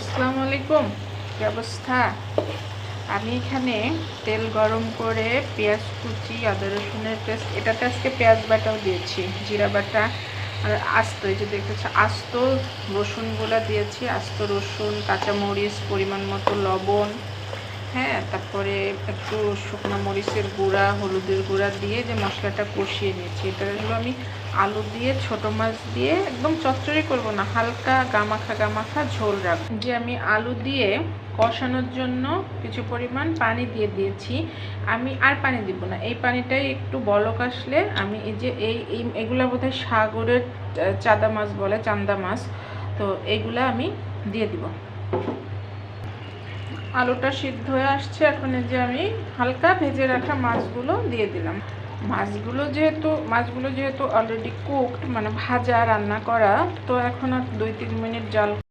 আসসালামু আলাইকুম। কি অবস্থা? আমি এখানে তেল গরম করে পেঁয়াজ কুচি, আদা রসুনের পেস্ট, এটাতে আজকে পেঁয়াজ বাটাও দিয়েছি, জিরা বাটা আর আস্ত, এই যে দেখতেছি আস্ত রসুনগুলো দিয়েছি, আস্ত রসুন, কাঁচামরিচ, পরিমাণ মতো লবণ, হ্যাঁ, তারপরে একটু শুকনো মরিচের গুঁড়া, হলুদের গুঁড়া দিয়ে যে মশলাটা কষিয়ে নিয়েছি। এটা হলো আমি আলু দিয়ে, ছোট মাছ দিয়ে একদম চচ্চড়ি করব না, হালকা গামাখা গামাখা ঝোল রাখবো। যে আমি আলু দিয়ে কষানোর জন্য কিছু পরিমাণ পানি দিয়ে দিয়েছি। আমি আর পানি দিব না, এই পানিটাই একটু বলক আসলে আমি এই যে এগুলা বোধহয় সাগরের চাঁদা মাছ বলে, চান্দা মাছ, তো এইগুলা আমি দিয়ে দিব। আলুটা সিদ্ধ হয়ে আসছে, এখন এই যে আমি হালকা ভেজে রাখা মাছগুলো দিয়ে দিলাম। মাছগুলো যেহেতু অলরেডি কুকড, মানে ভাজা রান্না করা, তো এখন আর 2-3 মিনিট জাল